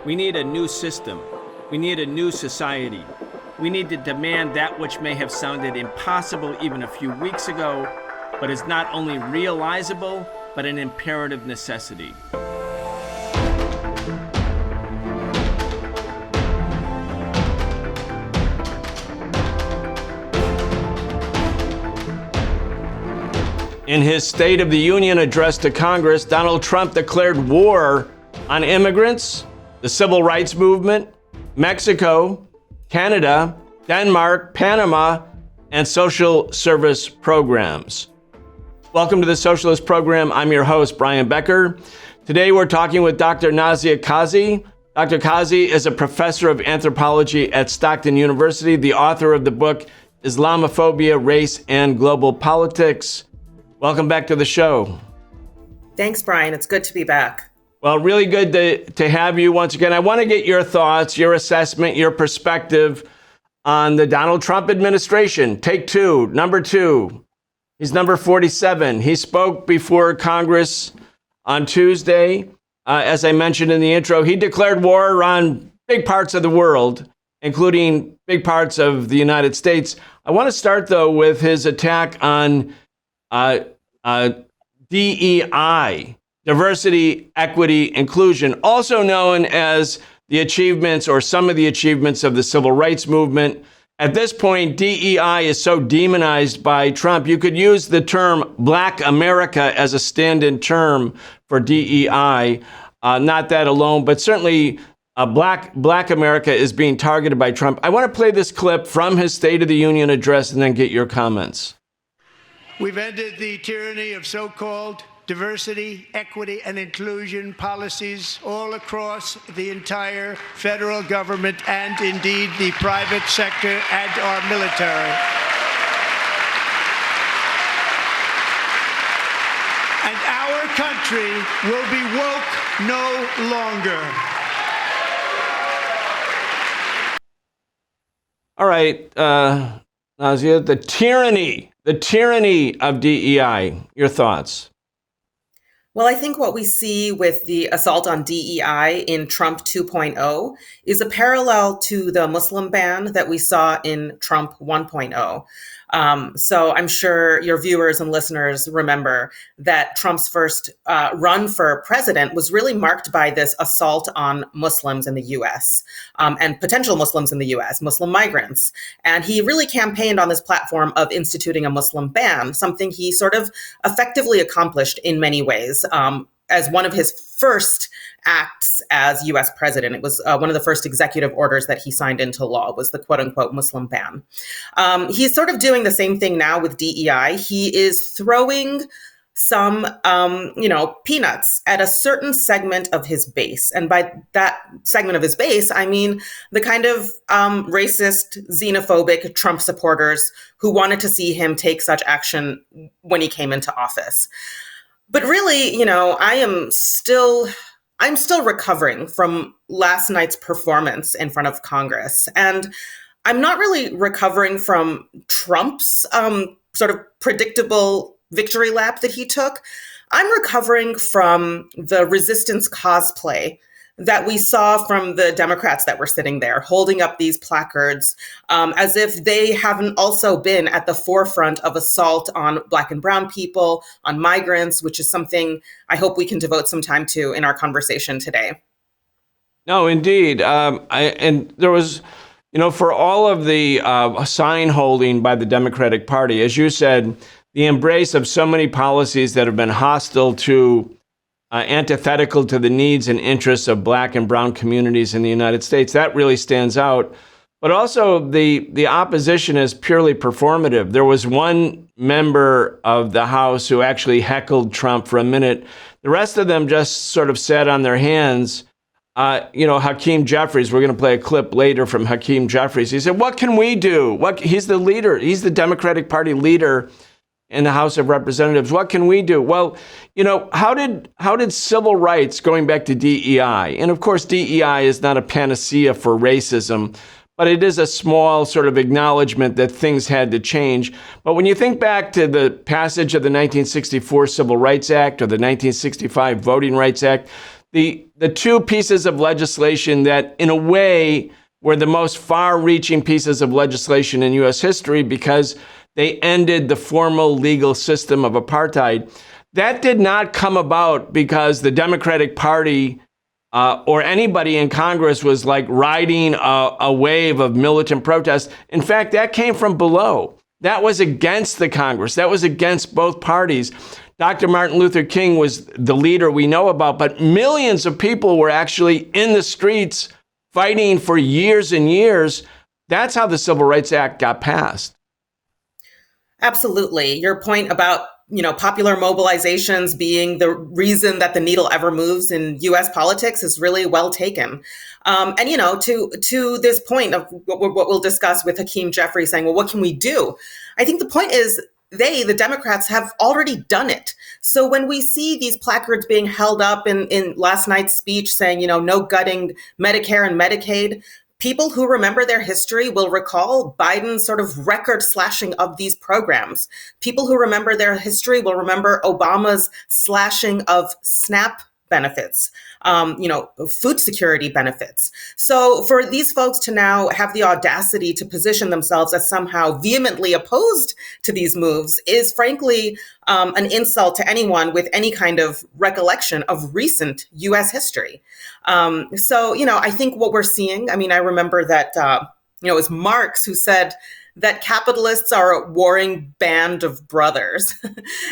We need a new system. We need a new society. We need to demand that which may have sounded impossible even a few weeks ago, but is not only realizable, but an imperative necessity. In his State of the Union address to Congress, Donald Trump declared war on immigrants, the civil rights movement, Mexico, Canada, Denmark, Panama, and social service programs. Welcome to the Socialist Program. I'm your host, Brian Becker. Today we're talking with Dr. Nazia Kazi. Dr. Kazi is a professor of anthropology at Stockton University, the author of the book Islamophobia, Race, and Global Politics. Welcome back to the show. Thanks, Brian. It's good to be back. Well, really good to have you once again. I want to get your thoughts, your assessment, your perspective on the Donald Trump administration. Take two, number two. He's number 47. He spoke before Congress on Tuesday. As I mentioned in the intro, he declared war on big parts of the world, including big parts of the United States. I want to start, though, with his attack on DEI, diversity, equity, inclusion, also known as the achievements or some of the achievements of the civil rights movement. At this point, DEI is so demonized by Trump, you could use the term Black America as a stand-in term for DEI. Not that alone, but certainly Black America is being targeted by Trump. I want to play this clip from his State of the Union address and then get your comments. We've ended the tyranny of so-called diversity, equity, and inclusion policies all across the entire federal government and indeed the private sector and our military. And our country will be woke no longer. All right, Nazia, the tyranny of DEI, your thoughts? Well, I think what we see with the assault on DEI in Trump 2.0 is a parallel to the Muslim ban that we saw in Trump 1.0. So I'm sure your viewers and listeners remember that Trump's first run for president was really marked by this assault on Muslims in the U.S. And potential Muslims in the U.S., Muslim migrants. And he really campaigned on this platform of instituting a Muslim ban, something he sort of effectively accomplished in many ways. As one of his first acts as U.S. president. It was one of the first executive orders that he signed into law was the quote unquote Muslim ban. He's sort of doing the same thing now with DEI. He is throwing some, peanuts at a certain segment of his base. And by that segment of his base, I mean the kind of racist, xenophobic Trump supporters who wanted to see him take such action when he came into office. But really, I'm still recovering from last night's performance in front of Congress. And I'm not really recovering from Trump's sort of predictable victory lap that he took. I'm recovering from the resistance cosplay that we saw from the Democrats that were sitting there holding up these placards as if they haven't also been at the forefront of assault on Black and brown people, on migrants, which is something I hope we can devote some time to in our conversation today. No, indeed. And there was, for all of the sign holding by the Democratic Party, as you said, the embrace of so many policies that have been hostile to antithetical to the needs and interests of Black and brown communities in the United States. That really stands out. But also the opposition is purely performative. There was one member of the House who actually heckled Trump for a minute. The rest of them just sort of sat on their hands. Hakeem Jeffries, we're going to play a clip later from Hakeem Jeffries. He said, what can we do? He's the leader. He's the Democratic Party leader in the House of Representatives. What can we do? Well, how did civil rights, going back to DEI, and of course DEI is not a panacea for racism, but it is a small sort of acknowledgement that things had to change. But when you think back to the passage of the 1964 Civil Rights Act or the 1965 Voting Rights Act, the two pieces of legislation that, in a way, were the most far-reaching pieces of legislation in U.S. history because they ended the formal legal system of apartheid. That did not come about because the Democratic Party or anybody in Congress was like riding a wave of militant protest. In fact, that came from below. That was against the Congress. That was against both parties. Dr. Martin Luther King was the leader we know about, but millions of people were actually in the streets fighting for years and years. That's how the Civil Rights Act got passed. Absolutely. Your point about, popular mobilizations being the reason that the needle ever moves in U.S. politics is really well taken. To this point of what we'll discuss with Hakeem Jeffrey saying, well, what can we do? I think the point is the Democrats, have already done it. So when we see these placards being held up in last night's speech saying, no gutting Medicare and Medicaid, people who remember their history will recall Biden's sort of record slashing of these programs. People who remember their history will remember Obama's slashing of SNAP benefits, food security benefits. So for these folks to now have the audacity to position themselves as somehow vehemently opposed to these moves is frankly an insult to anyone with any kind of recollection of recent U.S. history. I think what we're seeing, I remember that, it was Marx who said that capitalists are a warring band of brothers.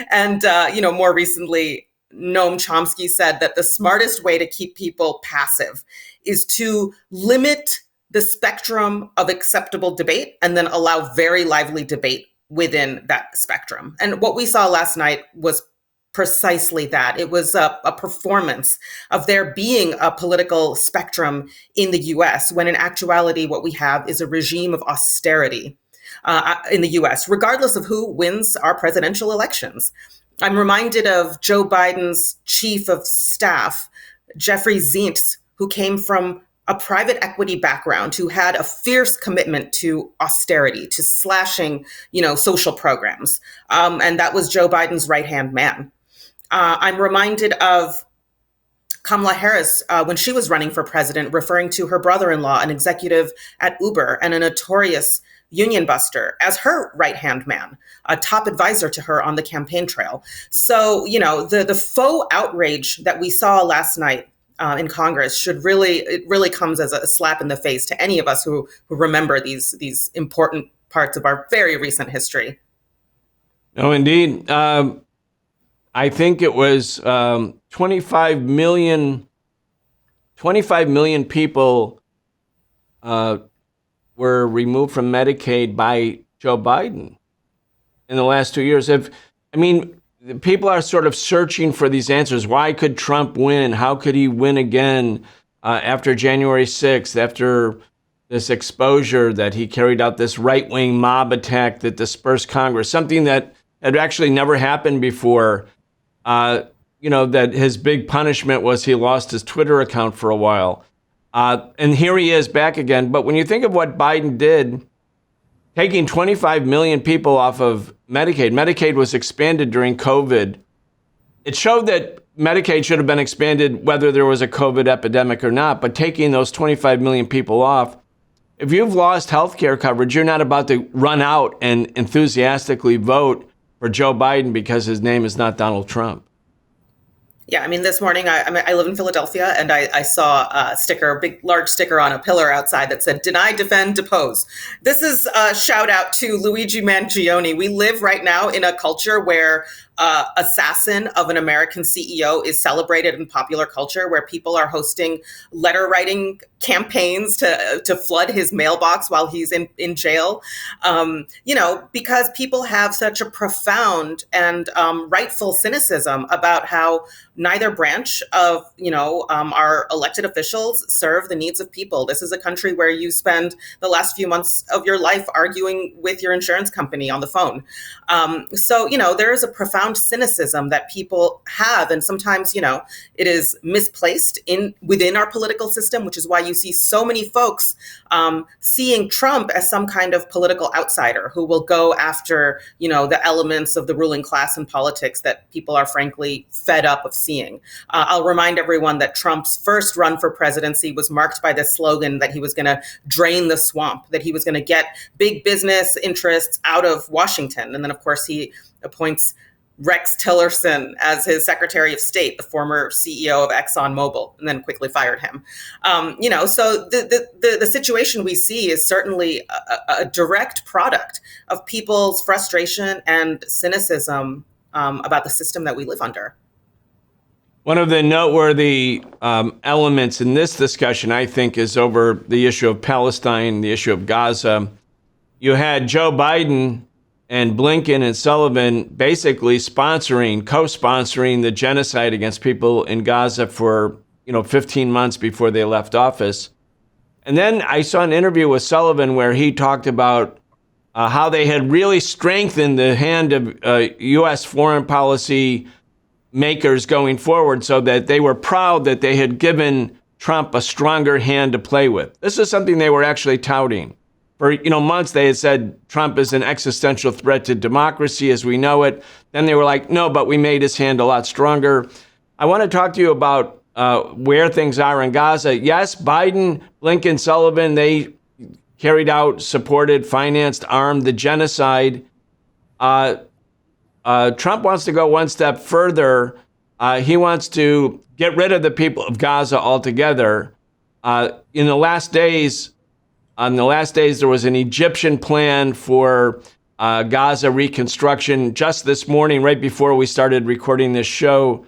And, more recently, Noam Chomsky said that the smartest way to keep people passive is to limit the spectrum of acceptable debate and then allow very lively debate within that spectrum. And what we saw last night was precisely that. It was a performance of there being a political spectrum in the US, when in actuality, what we have is a regime of austerity in the US, regardless of who wins our presidential elections. I'm reminded of Joe Biden's chief of staff, Jeffrey Zients, who came from a private equity background, who had a fierce commitment to austerity, to slashing, social programs. And that was Joe Biden's right-hand man. I'm reminded of Kamala Harris, when she was running for president, referring to her brother-in-law, an executive at Uber and a notorious union buster, as her right-hand man, a top advisor to her on the campaign trail. So, the faux outrage that we saw last night in Congress really comes as a slap in the face to any of us who remember these important parts of our very recent history. No, indeed. I think it was 25 million people were removed from Medicaid by Joe Biden in the last 2 years. People are sort of searching for these answers. Why could Trump win? How could he win again after January 6th, after this exposure that he carried out this right-wing mob attack that dispersed Congress, something that had actually never happened before. That his big punishment was he lost his Twitter account for a while. And here he is back again. But when you think of what Biden did, taking 25 million people off of Medicaid was expanded during COVID. It showed that Medicaid should have been expanded whether there was a COVID epidemic or not. But taking those 25 million people off, if you've lost health care coverage, you're not about to run out and enthusiastically vote for Joe Biden because his name is not Donald Trump. Yeah, this morning, I live in Philadelphia, and I saw a sticker, a big, large sticker on a pillar outside that said, "Deny, defend, depose." This is a shout out to Luigi Mangione. We live right now in a culture where assassin of an American CEO is celebrated in popular culture, where people are hosting letter writing campaigns to flood his mailbox while he's in jail. Because people have such a profound and rightful cynicism about how neither branch of, our elected officials serve the needs of people. This is a country where you spend the last few months of your life arguing with your insurance company on the phone. There is a profound profound cynicism that people have, and sometimes, it is misplaced within our political system, which is why you see so many folks seeing Trump as some kind of political outsider who will go after, the elements of the ruling class in politics that people are frankly fed up of seeing. I'll remind everyone that Trump's first run for presidency was marked by this slogan that he was going to drain the swamp, that he was going to get big business interests out of Washington. And then, of course, he appoints Rex Tillerson as his Secretary of State, the former CEO of ExxonMobil, and then quickly fired him. So the situation we see is certainly a direct product of people's frustration and cynicism about the system that we live under. One of the noteworthy elements in this discussion, I think, is over the issue of Palestine, the issue of Gaza. You had Joe Biden and Blinken and Sullivan basically co-sponsoring the genocide against people in Gaza for 15 months before they left office. And then I saw an interview with Sullivan where he talked about how they had really strengthened the hand of U.S. foreign policy makers going forward, so that they were proud that they had given Trump a stronger hand to play with. This is something they were actually touting. For months they had said Trump is an existential threat to democracy as we know it. Then they were like, no, but we made his hand a lot stronger. I want to talk to you about where things are in Gaza. Yes, Biden, Blinken, Sullivan, they carried out, supported, financed, armed the genocide. Trump wants to go one step further. He wants to get rid of the people of Gaza altogether. In the last days, there was an Egyptian plan for Gaza reconstruction. Just this morning, right before we started recording this show,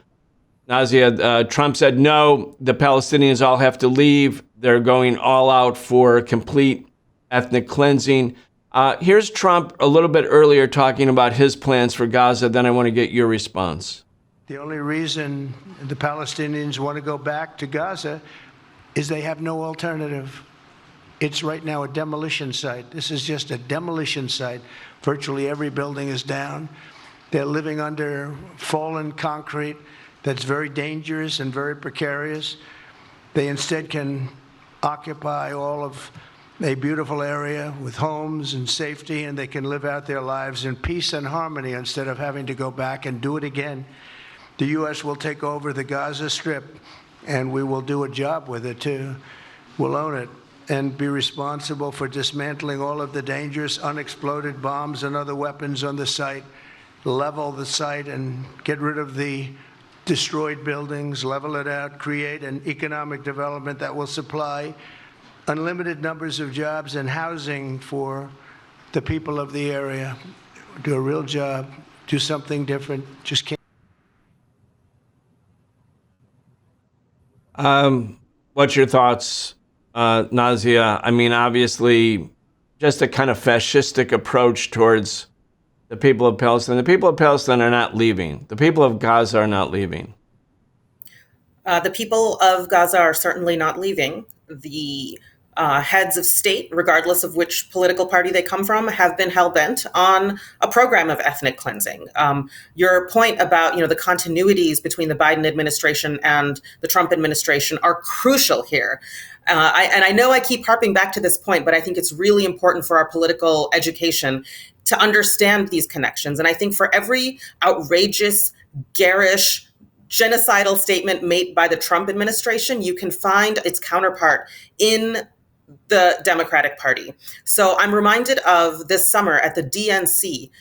Nazia, Trump said, no, the Palestinians all have to leave. They're going all out for complete ethnic cleansing. Here's Trump a little bit earlier talking about his plans for Gaza. Then I want to get your response. The only reason the Palestinians want to go back to Gaza is they have no alternative. It's right now a demolition site. This is just a demolition site. Virtually every building is down. They're living under fallen concrete that's very dangerous and very precarious. They instead can occupy all of a beautiful area with homes and safety, and they can live out their lives in peace and harmony instead of having to go back and do it again. The U.S. will take over the Gaza Strip, and we will do a job with it, too. We'll own it and be responsible for dismantling all of the dangerous unexploded bombs and other weapons on the site, level the site and get rid of the destroyed buildings, level it out, create an economic development that will supply unlimited numbers of jobs and housing for the people of the area. Do a real job, do something different, just can't. What's your thoughts, Nazia? I mean, obviously, just a kind of fascistic approach towards the people of Palestine. The people of Palestine are not leaving. The people of Gaza are not leaving. The people of Gaza are certainly not leaving. The heads of state, regardless of which political party they come from, have been hell-bent on a program of ethnic cleansing. Your point about the continuities between the Biden administration and the Trump administration are crucial here. I know I keep harping back to this point, but I think it's really important for our political education to understand these connections. And I think for every outrageous, garish, genocidal statement made by the Trump administration, you can find its counterpart in the Democratic Party. So I'm reminded of this summer at the DNC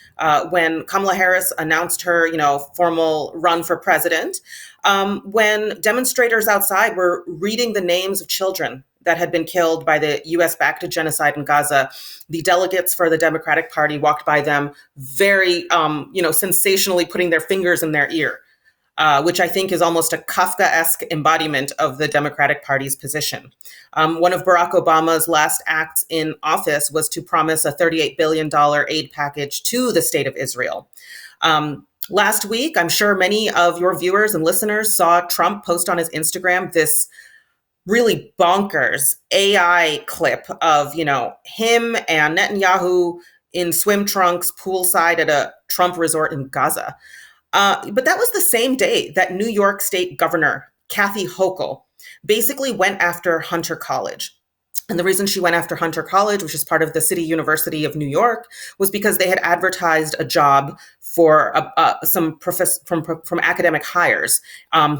when Kamala Harris announced her, formal run for president, when demonstrators outside were reading the names of children that had been killed by the U.S.-backed genocide in Gaza. The delegates for the Democratic Party walked by them very, sensationally putting their fingers in their ear. Which I think is almost a Kafkaesque embodiment of the Democratic Party's position. One of Barack Obama's last acts in office was to promise a $38 billion aid package to the state of Israel. Last week, I'm sure many of your viewers and listeners saw Trump post on his Instagram this really bonkers AI clip of, him and Netanyahu in swim trunks poolside at a Trump resort in Gaza. But that was the same day that New York State Governor Kathy Hochul basically went after Hunter College. And the reason she went after Hunter College, which is part of the City University of New York, was because they had advertised a job for from academic hires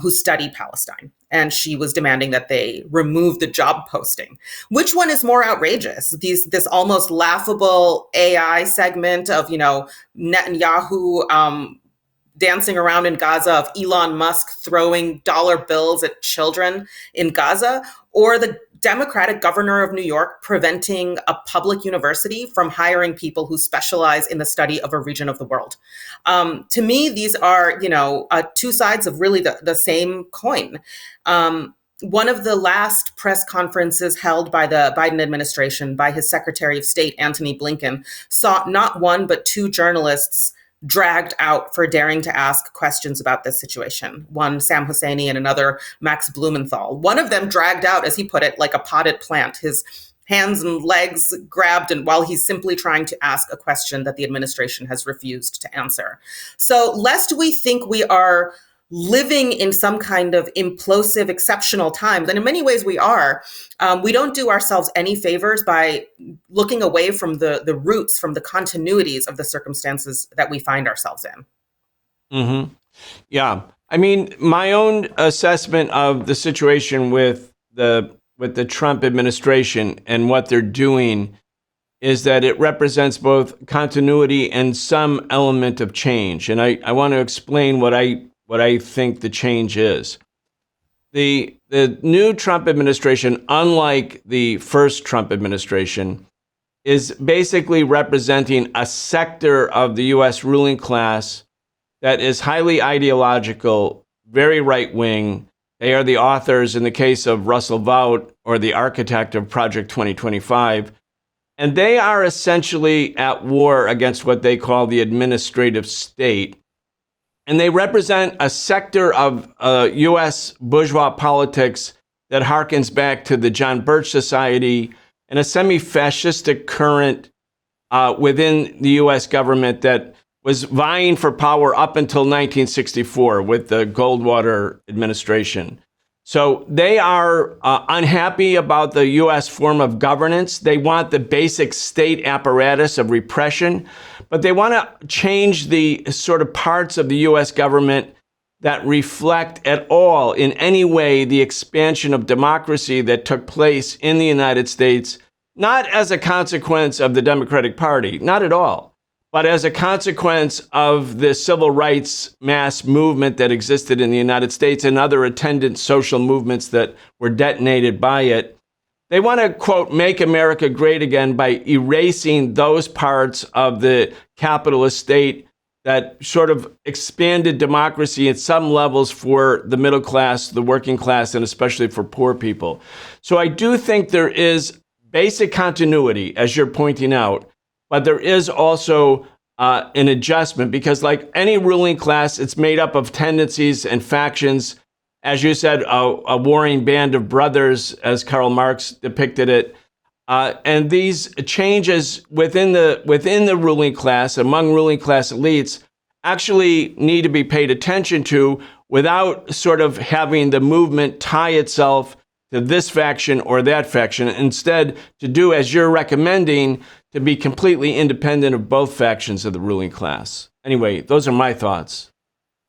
who study Palestine. And she was demanding that they remove the job posting. Which one is more outrageous? This almost laughable AI segment of, Netanyahu dancing around in Gaza, of Elon Musk throwing dollar bills at children in Gaza, or the Democratic governor of New York preventing a public university from hiring people who specialize in the study of a region of the world. To me, these are, two sides of really the same coin. One of the last press conferences held by the Biden administration, by his Secretary of State, Antony Blinken, saw not one, but two journalists dragged out for daring to ask questions about this situation. One, Sam Husseini, and another, Max Blumenthal. One of them dragged out, as he put it, like a potted plant, his hands and legs grabbed, and while he's simply trying to ask a question that the administration has refused to answer. So lest we think we are living in some kind of implosive, exceptional times, and in many ways we are, we don't do ourselves any favors by looking away from the roots, from the continuities of the circumstances that we find ourselves in. Mm-hmm. Yeah. I mean, my own assessment of the situation with the Trump administration and what they're doing is that it represents both continuity and some element of change. And I want to explain what I think the change is. The new Trump administration, unlike the first Trump administration, is basically representing a sector of the U.S. ruling class that is highly ideological, very right-wing. They are the authors, in the case of Russell Vought, or the architect of Project 2025. And they are essentially at war against what they call the administrative state. And they represent a sector of U.S. bourgeois politics that harkens back to the John Birch Society and a semi-fascistic current within the U.S. government that was vying for power up until 1964 with the Goldwater administration. So they are unhappy about the U.S. form of governance. They want the basic state apparatus of repression, but they want to change the sort of parts of the U.S. government that reflect at all, in any way, the expansion of democracy that took place in the United States, not as a consequence of the Democratic Party, not at all, but as a consequence of the civil rights mass movement that existed in the United States and other attendant social movements that were detonated by it. They want to, quote, make America great again by erasing those parts of the capitalist state that sort of expanded democracy at some levels for the middle class, the working class, and especially for poor people. So I do think there is basic continuity, as you're pointing out, but there is also an adjustment because, like any ruling class, it's made up of tendencies and factions. As you said, a warring band of brothers, as Karl Marx depicted it. And these changes within the ruling class, among ruling class elites, actually need to be paid attention to without sort of having the movement tie itself to this faction or that faction. Instead, to do as you're recommending, to be completely independent of both factions of the ruling class. Anyway, those are my thoughts.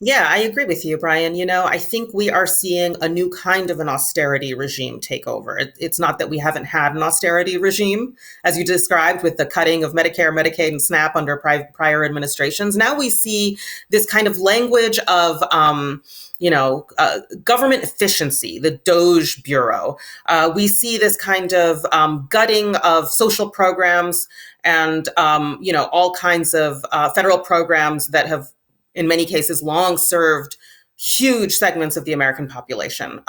Yeah, I agree with you, Brian. I think we are seeing a new kind of an austerity regime take over. It's not that we haven't had an austerity regime, as you described, with the cutting of Medicare, Medicaid, and SNAP under prior administrations. Now we see this kind of language of government efficiency, the Doge Bureau. We see this kind of gutting of social programs and, all kinds of federal programs that have, in many cases, long served huge segments of the American population.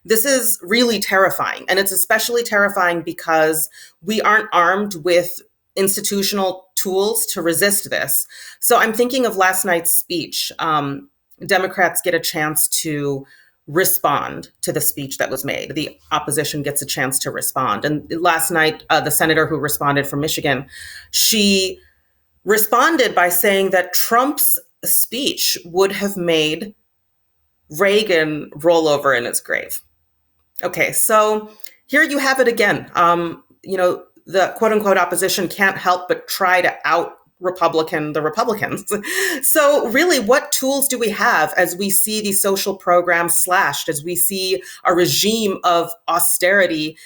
This is really terrifying. And it's especially terrifying because we aren't armed with institutional tools to resist this. So I'm thinking of last night's speech. Democrats get a chance to respond to the speech that was made. The opposition gets a chance to respond. And last night, the senator who responded from Michigan, she responded by saying that Trump's speech would have made Reagan roll over in his grave. Okay, so here you have it again. The quote unquote opposition can't help but try to out Republican the Republicans. So really, what tools do we have as we see these social programs slashed, as we see a regime of austerity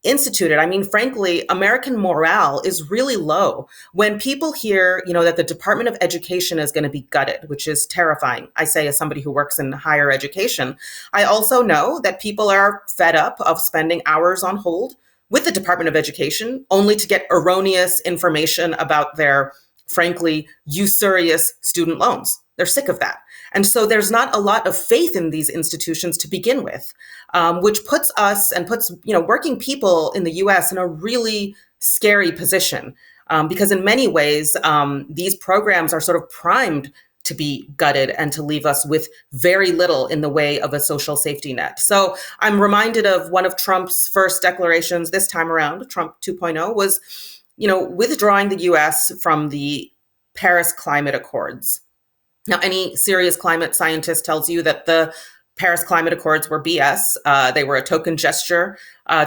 instituted? I mean, frankly, American morale is really low when people hear, that the Department of Education is going to be gutted, which is terrifying. I say as somebody who works in higher education. I also know that people are fed up of spending hours on hold with the Department of Education only to get erroneous information about their, frankly, usurious student loans. They're sick of that. And so there's not a lot of faith in these institutions to begin with, which puts us and puts, working people in the US in a really scary position. Because in many ways, these programs are sort of primed to be gutted and to leave us with very little in the way of a social safety net. So I'm reminded of one of Trump's first declarations this time around, Trump 2.0, was, withdrawing the US from the Paris Climate Accords. Now, any serious climate scientist tells you that the Paris Climate Accords were BS. They were a token gesture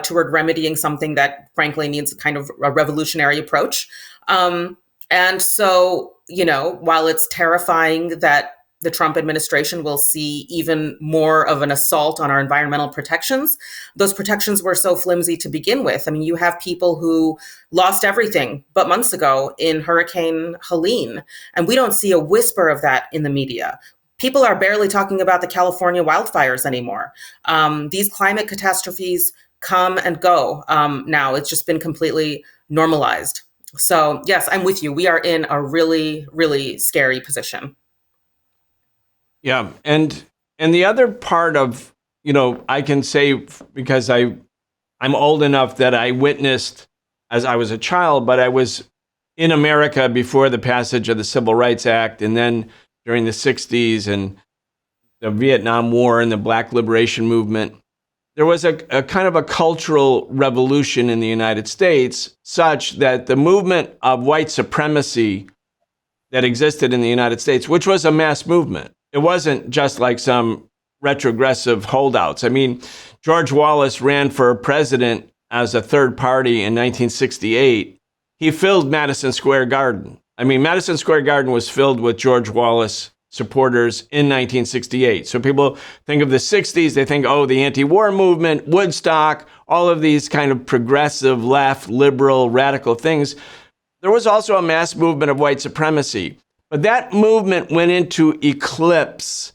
toward remedying something that, frankly, needs kind of a revolutionary approach. And so, while it's terrifying that the Trump administration will see even more of an assault on our environmental protections, those protections were so flimsy to begin with. I mean, you have people who lost everything but months ago in Hurricane Helene, and we don't see a whisper of that in the media. People are barely talking about the California wildfires anymore. These climate catastrophes come and go now. It's just been completely normalized. So yes, I'm with you. We are in a really, really scary position. Yeah, and the other part of, I can say, because I'm old enough that I witnessed as I was a child, but I was in America before the passage of the Civil Rights Act, and then during the 60s and the Vietnam War and the Black Liberation Movement. There was a kind of a cultural revolution in the United States such that the movement of white supremacy that existed in the United States, which was a mass movement, it wasn't just like some retrogressive holdouts. I mean, George Wallace ran for president as a third party in 1968. He filled Madison Square Garden. I mean, Madison Square Garden was filled with George Wallace supporters in 1968. So people think of the 60s, they think, the anti-war movement, Woodstock, all of these kind of progressive, left, liberal, radical things. There was also a mass movement of white supremacy. But that movement went into eclipse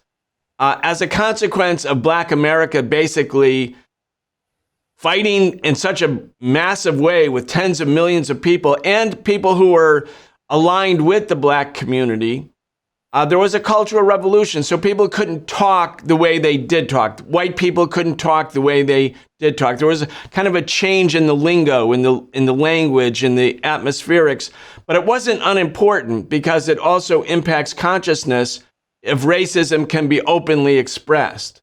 as a consequence of Black America basically fighting in such a massive way with tens of millions of people and people who were aligned with the Black community. There was a cultural revolution, so people couldn't talk the way they did talk. White people couldn't talk the way they did talk. There was kind of a change in the lingo, in the language, in the atmospherics. But it wasn't unimportant because it also impacts consciousness if racism can be openly expressed.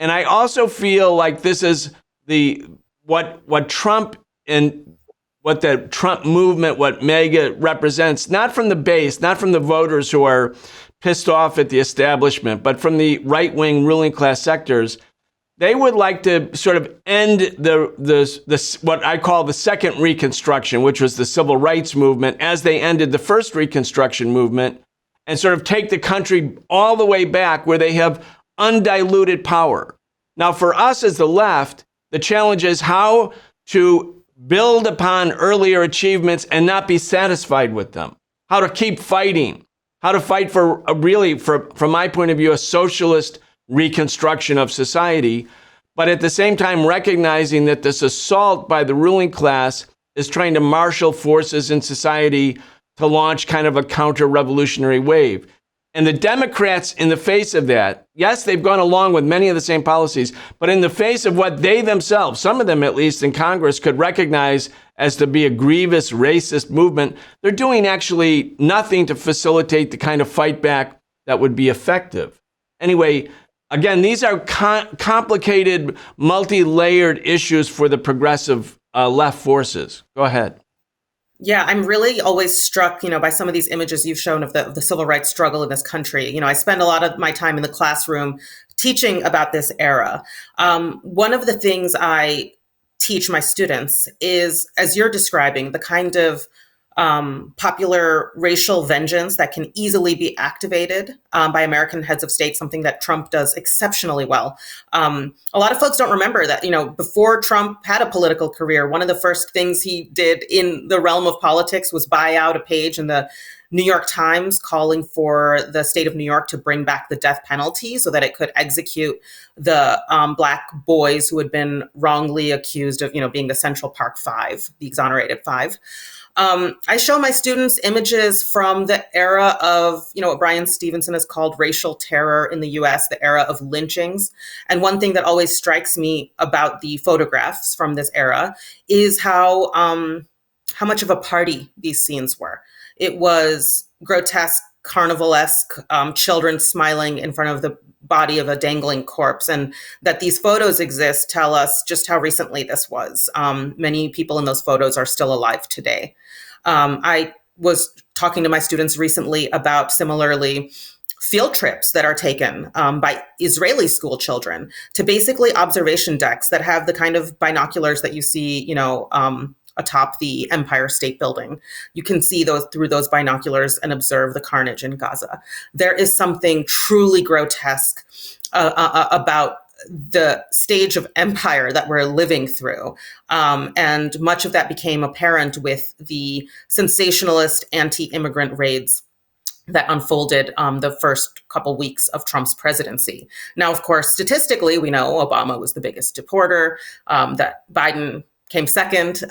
And I also feel like this is what Trump and what the Trump movement, what MAGA represents, not from the base, not from the voters who are pissed off at the establishment, but from the right-wing ruling class sectors. They would like to sort of end the what I call the second Reconstruction, which was the civil rights movement, as they ended the first Reconstruction movement, and sort of take the country all the way back where they have undiluted power. Now, for us as the left, the challenge is how to build upon earlier achievements and not be satisfied with them, how to keep fighting, how to fight for from my point of view, a socialist reconstruction of society, but at the same time recognizing that this assault by the ruling class is trying to marshal forces in society to launch kind of a counter-revolutionary wave. And the Democrats, in the face of that, yes, they've gone along with many of the same policies, but in the face of what they themselves, some of them at least in Congress, could recognize as to be a grievous racist movement, they're doing actually nothing to facilitate the kind of fight back that would be effective. Anyway, again, these are complicated, multi-layered issues for the progressive left forces. Go ahead. Yeah, I'm really always struck, by some of these images you've shown of the civil rights struggle in this country. I spend a lot of my time in the classroom teaching about this era. One of the things I teach my students is, as you're describing, the kind of popular racial vengeance that can easily be activated by American heads of state, something that Trump does exceptionally well. A lot of folks don't remember that, before Trump had a political career, one of the first things he did in the realm of politics was buy out a page in the New York Times calling for the state of New York to bring back the death penalty so that it could execute the Black boys who had been wrongly accused of, being the Central Park Five, the exonerated five. I show my students images from the era of, what Brian Stevenson has called racial terror in the US, the era of lynchings. And one thing that always strikes me about the photographs from this era is how much of a party these scenes were. It was grotesque, carnivalesque, children smiling in front of the body of a dangling corpse. And that these photos exist tell us just how recently this was. Many people in those photos are still alive today. I was talking to my students recently about similarly field trips that are taken by Israeli school children to basically observation decks that have the kind of binoculars that you see, atop the Empire State Building. You can see those through those binoculars and observe the carnage in Gaza. There is something truly grotesque about the stage of empire that we're living through. And much of that became apparent with the sensationalist anti-immigrant raids that unfolded the first couple weeks of Trump's presidency. Now, of course, statistically, we know Obama was the biggest deporter, that Biden came second,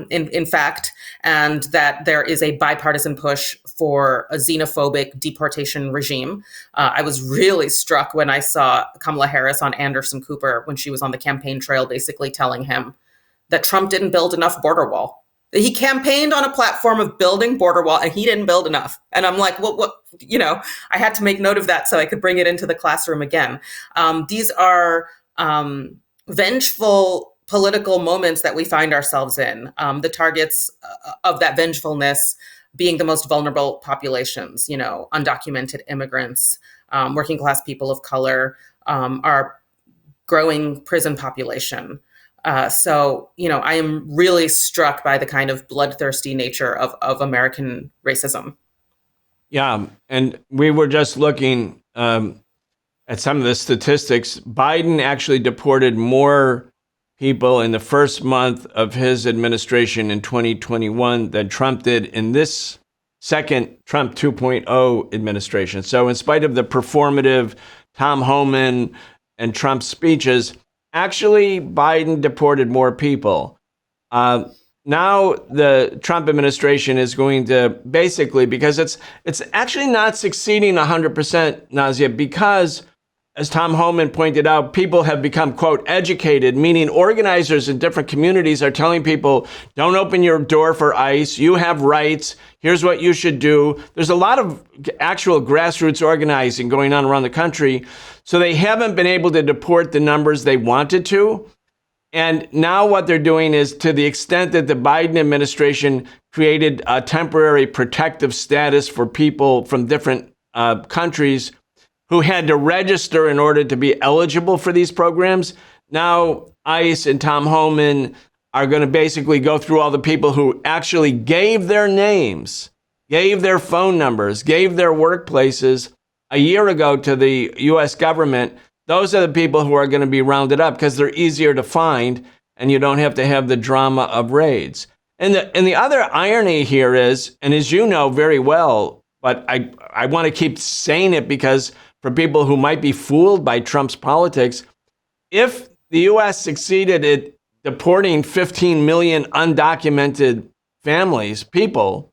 in fact, and that there is a bipartisan push for a xenophobic deportation regime. I was really struck when I saw Kamala Harris on Anderson Cooper when she was on the campaign trail, basically telling him that Trump didn't build enough border wall. He campaigned on a platform of building border wall, and he didn't build enough. And I'm like, what? I had to make note of that so I could bring it into the classroom again. These are vengeful political moments that we find ourselves in, the targets of that vengefulness being the most vulnerable populations, undocumented immigrants, working class people of color, our growing prison population. So, I am really struck by the kind of bloodthirsty nature of American racism. Yeah, and we were just looking at some of the statistics. Biden actually deported more people in the first month of his administration in 2021 than Trump did in this second Trump 2.0 administration. So in spite of the performative Tom Homan and Trump's speeches, actually Biden deported more people. Now the Trump administration is going to basically, because it's actually not succeeding 100%, Nazia, because as Tom Homan pointed out, people have become, quote, educated, meaning organizers in different communities are telling people, don't open your door for ICE. You have rights. Here's what you should do. There's a lot of actual grassroots organizing going on around the country. So they haven't been able to deport the numbers they wanted to. And now what they're doing is, to the extent that the Biden administration created a temporary protective status for people from different countries who had to register in order to be eligible for these programs. Now, ICE and Tom Homan are going to basically go through all the people who actually gave their names, gave their phone numbers, gave their workplaces a year ago to the U.S. government. Those are the people who are going to be rounded up because they're easier to find and you don't have to have the drama of raids. And the other irony here is, and as you know very well, but I want to keep saying it because for people who might be fooled by Trump's politics, if the U.S. succeeded at deporting 15 million undocumented families, people,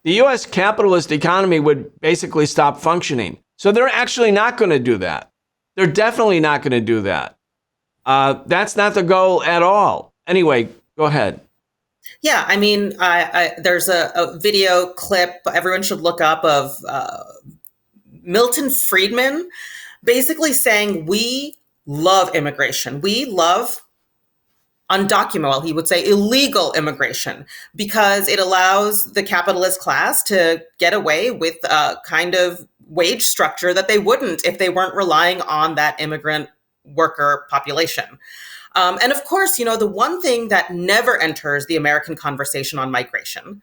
the U.S. capitalist economy would basically stop functioning. So they're actually not going to do that. They're definitely not going to do that. That's not the goal at all. Anyway, go ahead. Yeah, I mean, there's a video clip everyone should look up of Milton Friedman basically saying, we love immigration. We love undocumented, well, he would say illegal immigration, because it allows the capitalist class to get away with a kind of wage structure that they wouldn't if they weren't relying on that immigrant worker population. And of course, the one thing that never enters the American conversation on migration,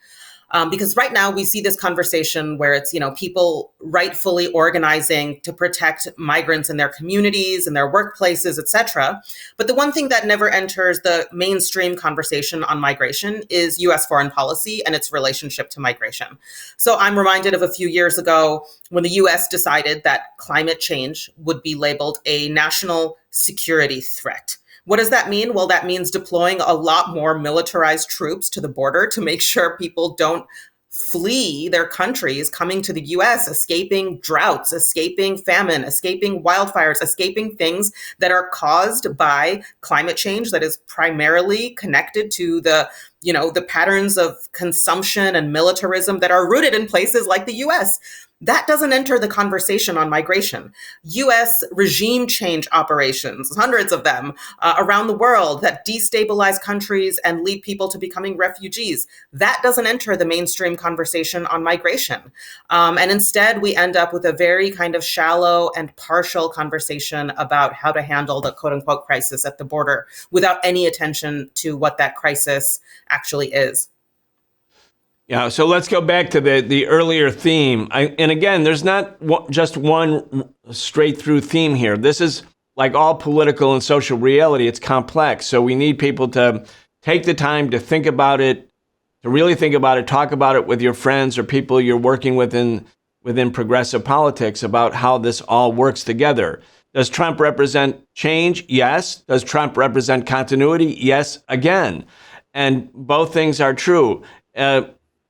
because right now we see this conversation where it's, people rightfully organizing to protect migrants in their communities and their workplaces, et cetera. But the one thing that never enters the mainstream conversation on migration is U.S. foreign policy and its relationship to migration. So I'm reminded of a few years ago when the U.S. decided that climate change would be labeled a national security threat. What does that mean? Well, that means deploying a lot more militarized troops to the border to make sure people don't flee their countries coming to the US, escaping droughts, escaping famine, escaping wildfires, escaping things that are caused by climate change that is primarily connected to the patterns of consumption and militarism that are rooted in places like the US. That doesn't enter the conversation on migration. U.S. regime change operations, hundreds of them around the world that destabilize countries and lead people to becoming refugees. That doesn't enter the mainstream conversation on migration. And instead, we end up with a very kind of shallow and partial conversation about how to handle the quote unquote crisis at the border without any attention to what that crisis actually is. Yeah, so let's go back to the earlier theme. And again, there's not just one straight through theme here. This is like all political and social reality. It's complex. So we need people to take the time to think about it, to really think about it, talk about it with your friends or people you're working with within progressive politics about how this all works together. Does Trump represent change? Yes. Does Trump represent continuity? Yes, again. And both things are true.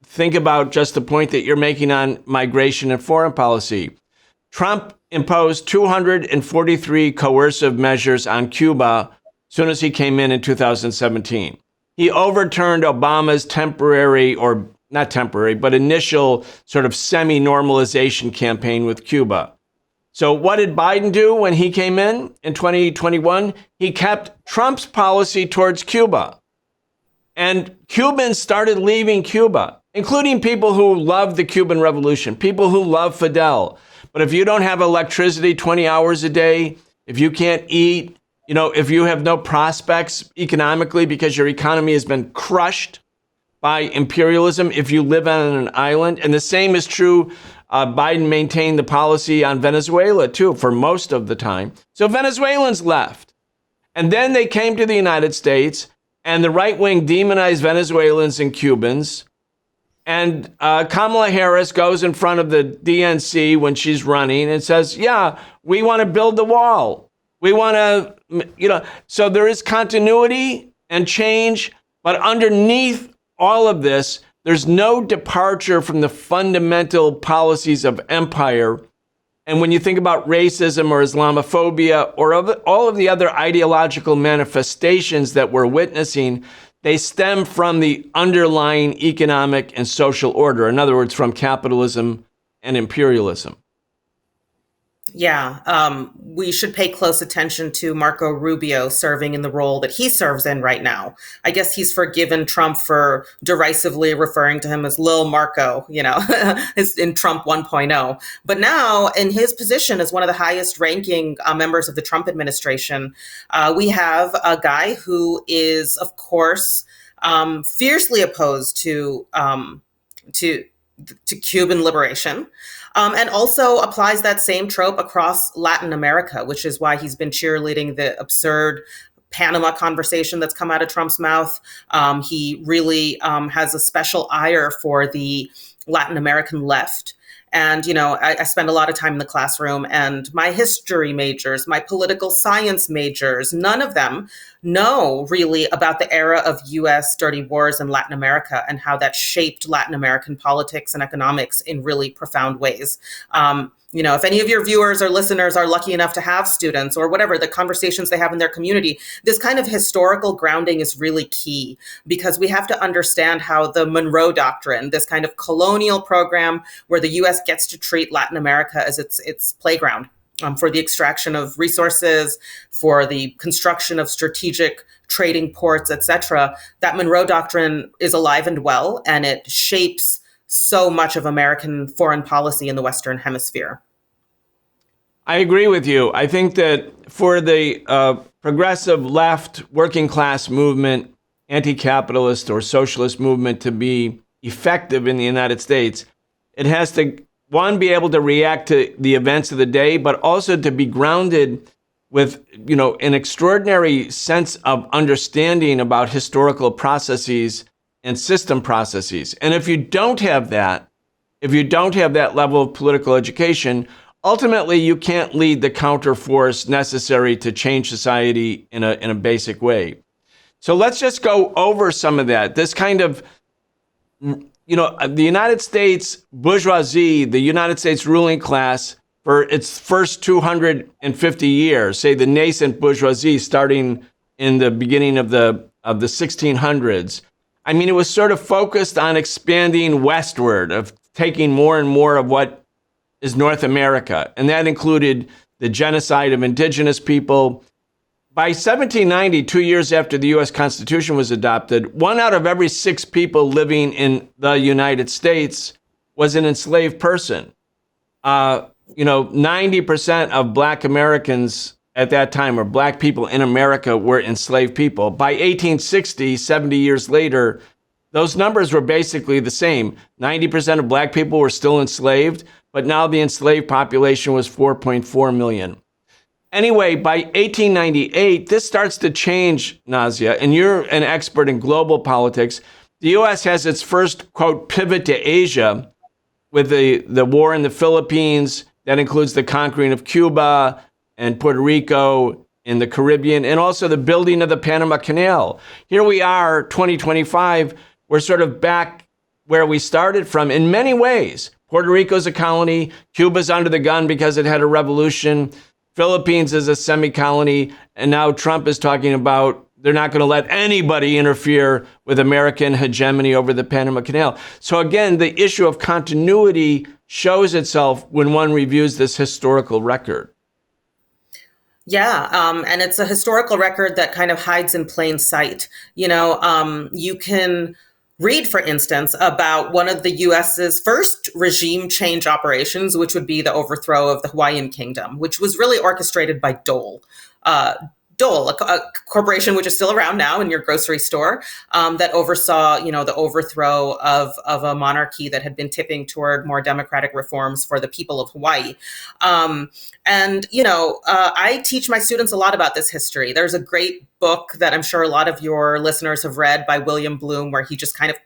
Think about just the point that you're making on migration and foreign policy. Trump imposed 243 coercive measures on Cuba as soon as he came in 2017. He overturned Obama's temporary, or not temporary, but initial sort of semi-normalization campaign with Cuba. So what did Biden do when he came in 2021? He kept Trump's policy towards Cuba. And Cubans started leaving Cuba, including people who love the Cuban Revolution, people who love Fidel. But if you don't have electricity 20 hours a day, if you can't eat, if you have no prospects economically because your economy has been crushed by imperialism, if you live on an island, and the same is true, Biden maintained the policy on Venezuela too for most of the time. So Venezuelans left. And then they came to the United States, and the right wing demonized Venezuelans and Cubans. And Kamala Harris goes in front of the DNC when she's running and says, yeah, we want to build the wall. We want to, so there is continuity and change. But underneath all of this, there's no departure from the fundamental policies of empire. And when you think about racism or Islamophobia or all of the other ideological manifestations that we're witnessing, they stem from the underlying economic and social order. In other words, from capitalism and imperialism. Yeah, we should pay close attention to Marco Rubio serving in the role that he serves in right now. I guess he's forgiven Trump for derisively referring to him as Lil Marco, in Trump 1.0. But now, in his position as one of the highest ranking members of the Trump administration, we have a guy who is, of course, fiercely opposed to Cuban liberation. And also applies that same trope across Latin America, which is why he's been cheerleading the absurd Panama conversation that's come out of Trump's mouth. He really has a special ire for the Latin American left. And, I spend a lot of time in the classroom, and my history majors, my political science majors, none of them know really about the era of U.S. dirty wars in Latin America and how that shaped Latin American politics and economics in really profound ways. If any of your viewers or listeners are lucky enough to have students or whatever, the conversations they have in their community, this kind of historical grounding is really key, because we have to understand how the Monroe Doctrine, this kind of colonial program where the U.S. gets to treat Latin America as its playground, for the extraction of resources, for the construction of strategic trading ports, etc., that Monroe Doctrine is alive and well, and it shapes so much of American foreign policy in the Western Hemisphere. I agree with you. I think that for the progressive left working class movement, anti-capitalist or socialist movement to be effective in the United States, it has to, one, be able to react to the events of the day, but also to be grounded with, an extraordinary sense of understanding about historical processes and system processes. And if you don't have that level of political education, ultimately you can't lead the counterforce necessary to change society in a basic way. So let's just go over some of that. This kind of, the United States bourgeoisie, the United States ruling class, for its first 250 years, say the nascent bourgeoisie starting in the beginning of the 1600s, I mean, it was sort of focused on expanding westward, of taking more and more of what is North America. And that included the genocide of indigenous people. By 1790, 2 years after the U.S. Constitution was adopted, 1 out of every 6 people living in the United States was an enslaved person. 90% of Black Americans at that time, or Black people in America, were enslaved people. By 1860, 70 years later, those numbers were basically the same. 90% of Black people were still enslaved, but now the enslaved population was 4.4 million. Anyway, by 1898, this starts to change, Nazia, and you're an expert in global politics. The U.S. has its first, quote, pivot to Asia with the war in the Philippines. That includes the conquering of Cuba and Puerto Rico in the Caribbean, and also the building of the Panama Canal. Here we are, 2025, we're sort of back where we started from in many ways. Puerto Rico's a colony, Cuba's under the gun because it had a revolution, Philippines is a semi-colony, and now Trump is talking about they're not going to let anybody interfere with American hegemony over the Panama Canal. So again, the issue of continuity shows itself when one reviews this historical record. Yeah, and it's a historical record that kind of hides in plain sight. You can read, for instance, about one of the U.S.'s first regime change operations, which would be the overthrow of the Hawaiian Kingdom, which was really orchestrated by Dole. Dole, a corporation which is still around now in your grocery store, that oversaw, the overthrow of a monarchy that had been tipping toward more democratic reforms for the people of Hawaii. I teach my students a lot about this history. There's a great book that I'm sure a lot of your listeners have read by William Bloom, where he just kind of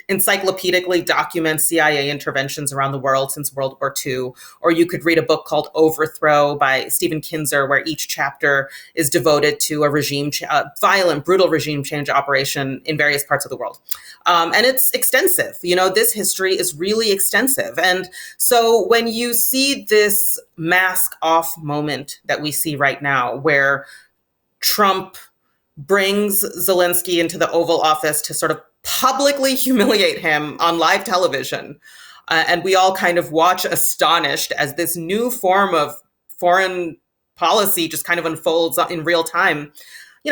encyclopedically documents CIA interventions around the world since World War II. Or you could read a book called Overthrow by Stephen Kinzer, where each chapter is devoted to a violent, brutal regime change operation in various parts of the world. And it's extensive. This history is really extensive. And so when you see this mask off moment that we see right now, where Trump brings Zelensky into the Oval Office to sort of publicly humiliate him on live television. And we all kind of watch astonished as this new form of foreign policy just kind of unfolds in real time.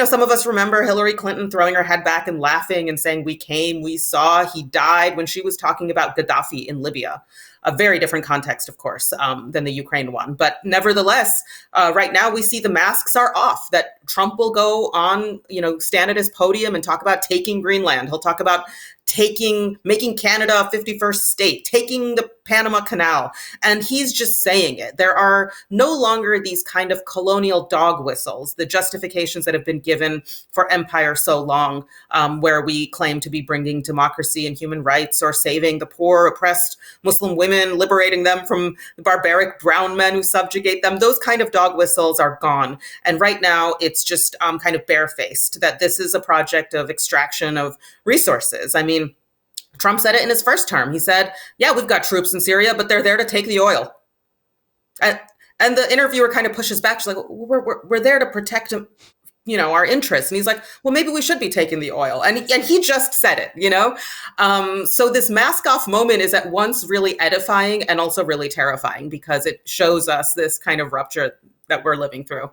Some of us remember Hillary Clinton throwing her head back and laughing and saying, "We came, we saw, he died," when she was talking about Gaddafi in Libya. A very different context, of course, than the Ukraine one. But nevertheless, right now we see the masks are off, that Trump will go on, stand at his podium and talk about taking Greenland. He'll talk about making Canada a 51st state, taking the Panama Canal. And he's just saying it. There are no longer these kind of colonial dog whistles, the justifications that have been given for empire so long, where we claim to be bringing democracy and human rights, or saving the poor, oppressed Muslim women, liberating them from the barbaric brown men who subjugate them. Those kind of dog whistles are gone. And right now it's just kind of barefaced that this is a project of extraction of resources. I mean, Trump said it in his first term. He said, "Yeah, we've got troops in Syria, but they're there to take the oil." And the interviewer kind of pushes back. She's like, we're there to protect, our interests. And he's like, well, maybe we should be taking the oil. And he just said it. So this mask off moment is at once really edifying and also really terrifying, because it shows us this kind of rupture that we're living through.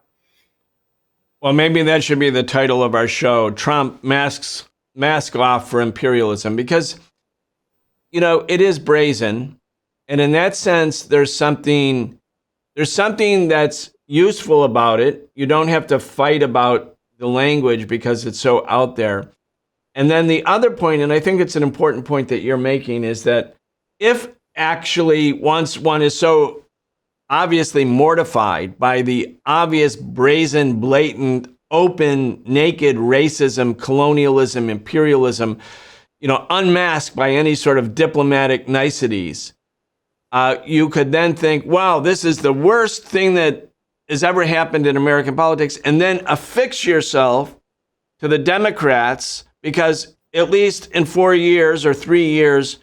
Well, maybe that should be the title of our show: Trump mask off for imperialism, because, it is brazen. And in that sense, there's something that's useful about it. You don't have to fight about the language because it's so out there. And then the other point, and I think it's an important point that you're making, is that if actually once one is so obviously mortified by the obvious, brazen, blatant, open, naked racism, colonialism, imperialism, unmasked by any sort of diplomatic niceties, you could then think, wow, this is the worst thing that has ever happened in American politics, and then affix yourself to the Democrats, because at least in 4 years or 3 years,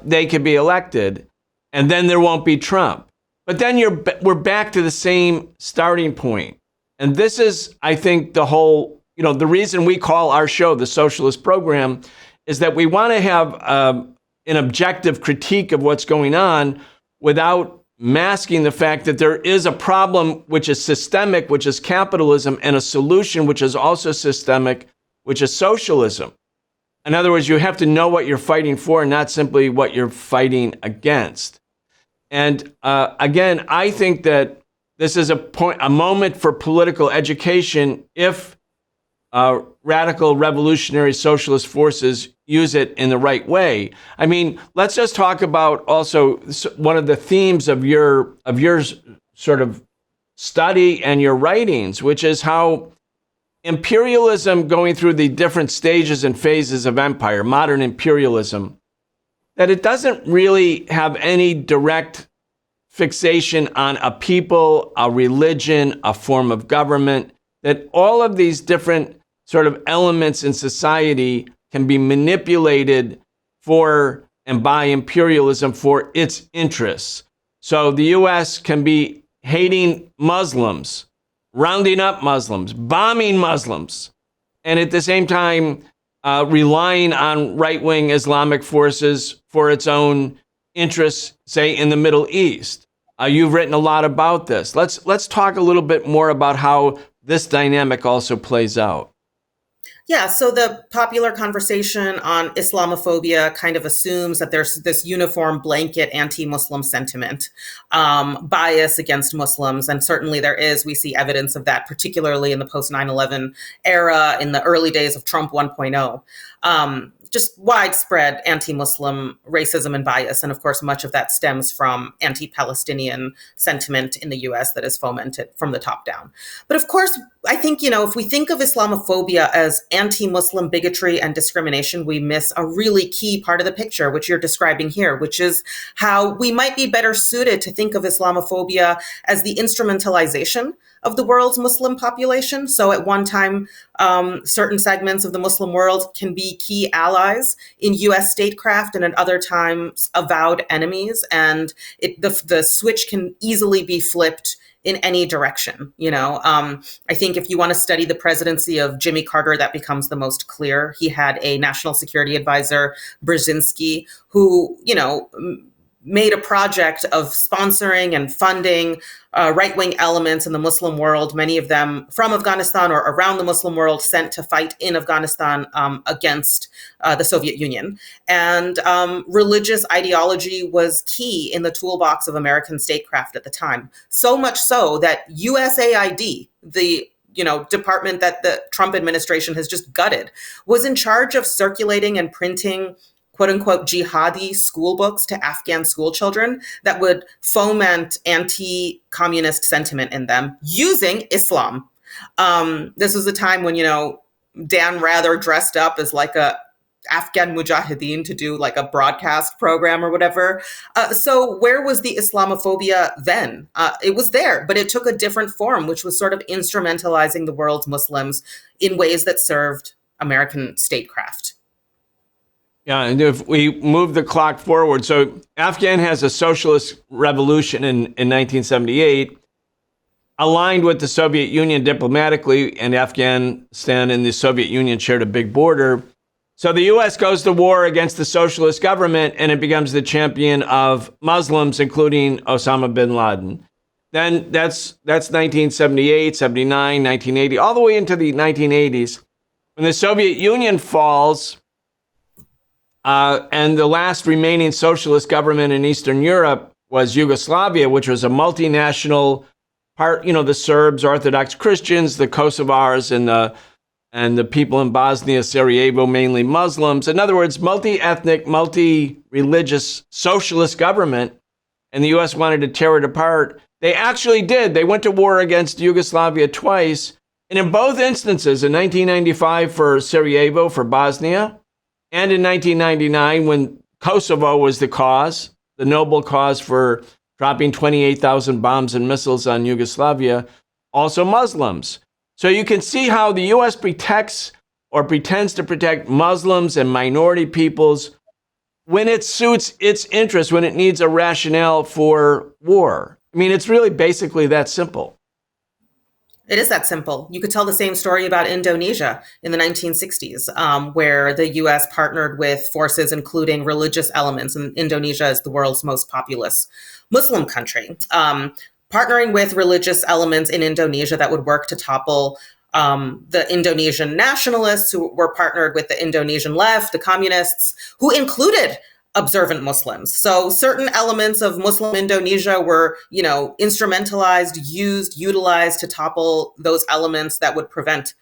they could be elected, and then there won't be Trump. But then we're back to the same starting point. And this is, I think, the whole, the reason we call our show the Socialist Program is that we want to have an objective critique of what's going on without masking the fact that there is a problem which is systemic, which is capitalism, and a solution which is also systemic, which is socialism. In other words, you have to know what you're fighting for, not simply what you're fighting against. And again, I think that this is a moment for political education if radical revolutionary socialist forces use it in the right way. I mean, let's just talk about also one of the themes of your sort of study and your writings, which is how imperialism, going through the different stages and phases of empire, modern imperialism, that it doesn't really have any direct fixation on a people, a religion, a form of government, that all of these different sort of elements in society can be manipulated for and by imperialism for its interests. So the U.S. can be hating Muslims, rounding up Muslims, bombing Muslims, and at the same time relying on right-wing Islamic forces for its own interests, say, in the Middle East. You've written a lot about this. Let's talk a little bit more about how this dynamic also plays out. Yeah, so the popular conversation on Islamophobia kind of assumes that there's this uniform blanket anti-Muslim sentiment, bias against Muslims, and certainly there is. We see evidence of that, particularly in the post 9/11 era, in the early days of Trump 1.0. Just widespread anti-Muslim racism and bias. And of course, much of that stems from anti-Palestinian sentiment in the US that is fomented from the top down. But of course, I think, if we think of Islamophobia as anti-Muslim bigotry and discrimination, we miss a really key part of the picture, which you're describing here, which is how we might be better suited to think of Islamophobia as the instrumentalization of the world's Muslim population. So at one time, certain segments of the Muslim world can be key allies in US statecraft, and at other times avowed enemies. And the switch can easily be flipped in any direction. I think if you want to study the presidency of Jimmy Carter, that becomes the most clear. He had a national security advisor, Brzezinski, who, made a project of sponsoring and funding right-wing elements in the Muslim world, many of them from Afghanistan or around the Muslim world, sent to fight in Afghanistan against the Soviet Union. And religious ideology was key in the toolbox of American statecraft at the time. So much so that USAID, the department that the Trump administration has just gutted, was in charge of circulating and printing quote unquote jihadi school books to Afghan school children that would foment anti-communist sentiment in them using Islam. This was a time when, Dan Rather dressed up as like a Afghan mujahideen to do like a broadcast program or whatever. So where was the Islamophobia then? It was there, but it took a different form, which was sort of instrumentalizing the world's Muslims in ways that served American statecraft. Yeah, and if we move the clock forward, so Afghan has a socialist revolution in 1978. aligned with the Soviet Union diplomatically, and Afghanistan and the Soviet Union shared a big border. So the U.S. goes to war against the socialist government, and it becomes the champion of Muslims, including Osama bin Laden. Then that's 1978, 79, 1980, all the way into the 1980s. When the Soviet Union falls, and the last remaining socialist government in Eastern Europe was Yugoslavia, which was a multinational part, the Serbs, Orthodox Christians, the Kosovars, and the people in Bosnia, Sarajevo, mainly Muslims. In other words, multi-ethnic, multi-religious socialist government, and the U.S. wanted to tear it apart. They actually did. They went to war against Yugoslavia twice. And in both instances, in 1995 for Sarajevo, for Bosnia, and in 1999 when Kosovo was the noble cause for dropping 28,000 bombs and missiles on Yugoslavia, also Muslims. So you can see how the U.S. protects or pretends to protect Muslims and minority peoples when it suits its interests, when it needs a rationale for war. I mean, it's really basically that simple. It is that simple. You could tell the same story about Indonesia in the 1960s, where the U.S. partnered with forces including religious elements, and Indonesia is the world's most populous Muslim country. Partnering with religious elements in Indonesia that would work to topple the Indonesian nationalists who were partnered with the Indonesian left, the communists, who included observant Muslims. So certain elements of Muslim Indonesia were, instrumentalized, utilized to topple those elements that would prevent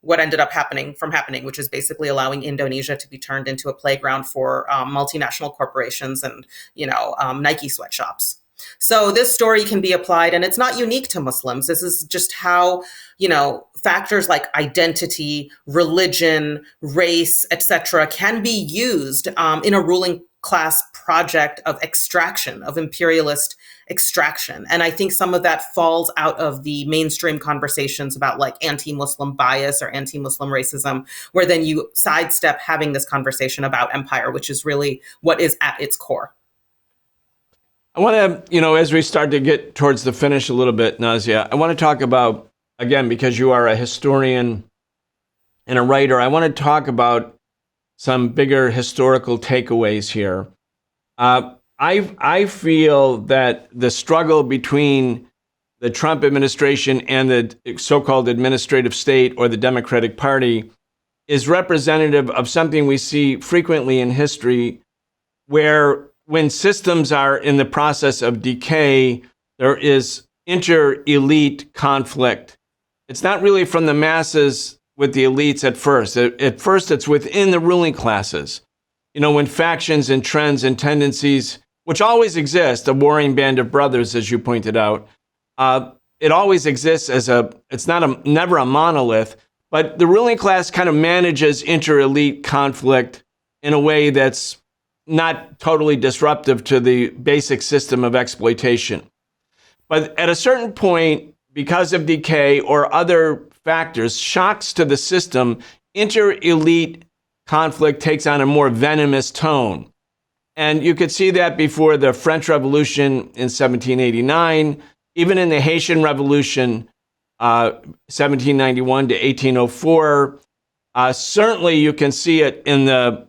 what ended up happening, which is basically allowing Indonesia to be turned into a playground for multinational corporations and, Nike sweatshops. So this story can be applied, and it's not unique to Muslims. This is just how, factors like identity, religion, race, etc., can be used in a ruling class project of extraction, of imperialist extraction. And I think some of that falls out of the mainstream conversations about like anti-Muslim bias or anti-Muslim racism, where then you sidestep having this conversation about empire, which is really what is at its core. I want to, as we start to get towards the finish a little bit, Nazia, I want to talk about, again, because you are a historian and a writer, I want to talk about some bigger historical takeaways here. I feel that the struggle between the Trump administration and the so-called administrative state or the Democratic Party is representative of something we see frequently in history, where when systems are in the process of decay, there is inter-elite conflict. It's not really from the masses with the elites at first. At first, it's within the ruling classes. When factions and trends and tendencies, which always exist, a warring band of brothers, as you pointed out, it always exists it's never a monolith, but the ruling class kind of manages inter-elite conflict in a way that's not totally disruptive to the basic system of exploitation. But at a certain point, because of decay or other factors, shocks to the system, inter-elite conflict takes on a more venomous tone. And you could see that before the French Revolution in 1789, even in the Haitian Revolution, 1791 to 1804. Certainly you can see it in the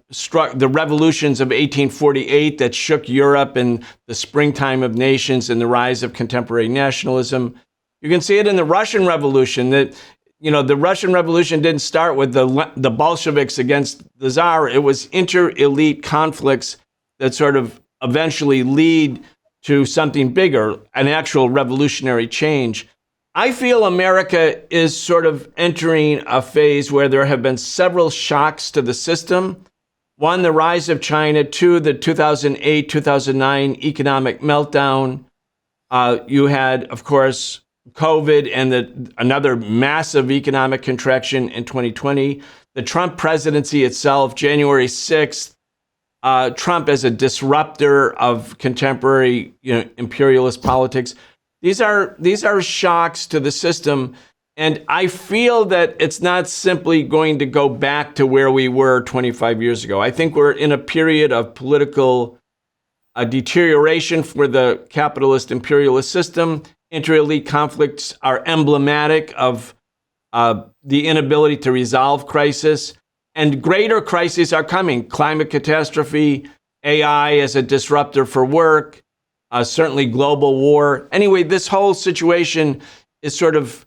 revolutions of 1848 that shook Europe and the springtime of nations and the rise of contemporary nationalism. You can see it in the Russian Revolution that, the Russian Revolution didn't start with the Bolsheviks against the Tsar. It was inter-elite conflicts that sort of eventually lead to something bigger, an actual revolutionary change. I feel America is sort of entering a phase where there have been several shocks to the system. One, the rise of China. Two, the 2008-2009 economic meltdown. You had, of course, COVID and another massive economic contraction in 2020. The Trump presidency itself, January 6th, Trump as a disruptor of contemporary, imperialist politics. These are shocks to the system, and I feel that it's not simply going to go back to where we were 25 years ago. I think we're in a period of political deterioration for the capitalist imperialist system, inter-elite conflicts are emblematic of the inability to resolve crisis. And greater crises are coming. Climate catastrophe, AI as a disruptor for work, certainly global war. Anyway, this whole situation is sort of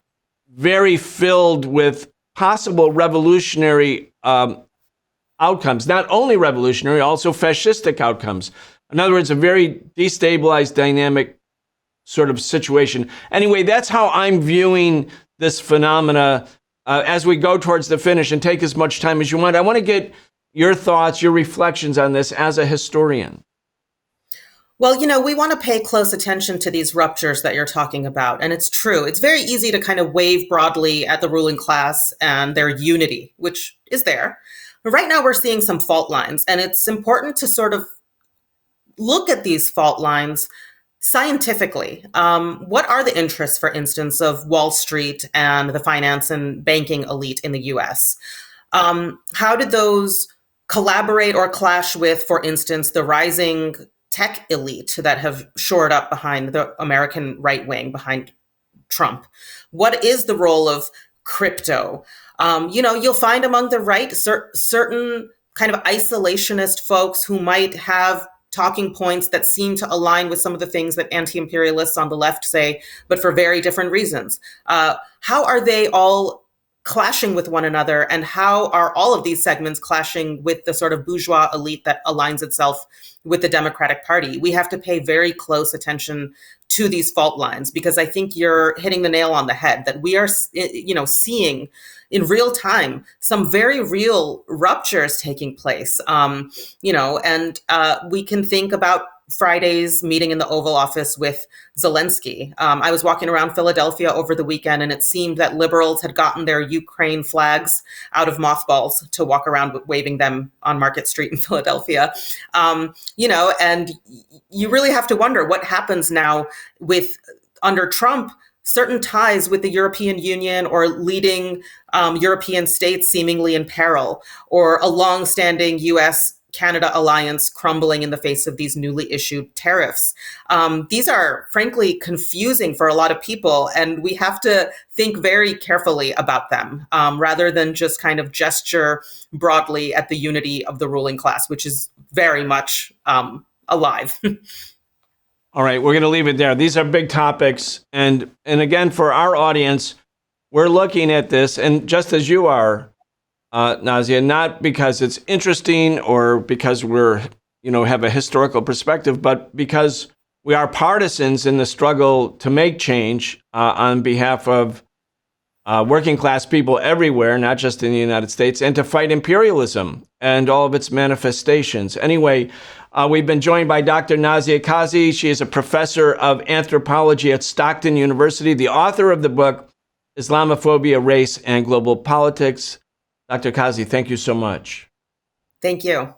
very filled with possible revolutionary outcomes. Not only revolutionary, also fascistic outcomes. In other words, a very destabilized, dynamic sort of situation. Anyway, that's how I'm viewing this phenomena as we go towards the finish, and take as much time as you want. I want to get your thoughts, your reflections on this as a historian. Well, we want to pay close attention to these ruptures that you're talking about. And it's true. It's very easy to kind of wave broadly at the ruling class and their unity, which is there. But right now we're seeing some fault lines, and it's important to sort of look at these fault lines scientifically. What are the interests, for instance, of Wall Street and the finance and banking elite in the US? How did those collaborate or clash with, for instance, the rising tech elite that have shored up behind the American right wing, behind Trump? What is the role of crypto? You'll find among the right certain kind of isolationist folks who might have talking points that seem to align with some of the things that anti-imperialists on the left say, but for very different reasons. How are they all clashing with one another, and how are all of these segments clashing with the sort of bourgeois elite that aligns itself with the Democratic Party? We have to pay very close attention to these fault lines, because I think you're hitting the nail on the head, that we are, seeing in real time some very real ruptures taking place. And we can think about Friday's meeting in the Oval Office with Zelensky. I was walking around Philadelphia over the weekend, and it seemed that liberals had gotten their Ukraine flags out of mothballs to walk around waving them on Market Street in Philadelphia. And you really have to wonder what happens now with, under Trump, certain ties with the European Union or leading European states seemingly in peril, or a longstanding US-Canada alliance crumbling in the face of these newly issued tariffs. These are frankly confusing for a lot of people, and we have to think very carefully about them rather than just kind of gesture broadly at the unity of the ruling class, which is very much alive. All right, we're going to leave it there. These are big topics. And again, for our audience, we're looking at this, and just as you are, Nazia, not because it's interesting or because we're, have a historical perspective, but because we are partisans in the struggle to make change on behalf of working class people everywhere, not just in the United States, and to fight imperialism and all of its manifestations. Anyway, we've been joined by Dr. Nazia Kazi. She is a professor of anthropology at Stockton University, the author of the book, Islamophobia, Race, and Global Politics. Dr. Kazi, thank you so much. Thank you.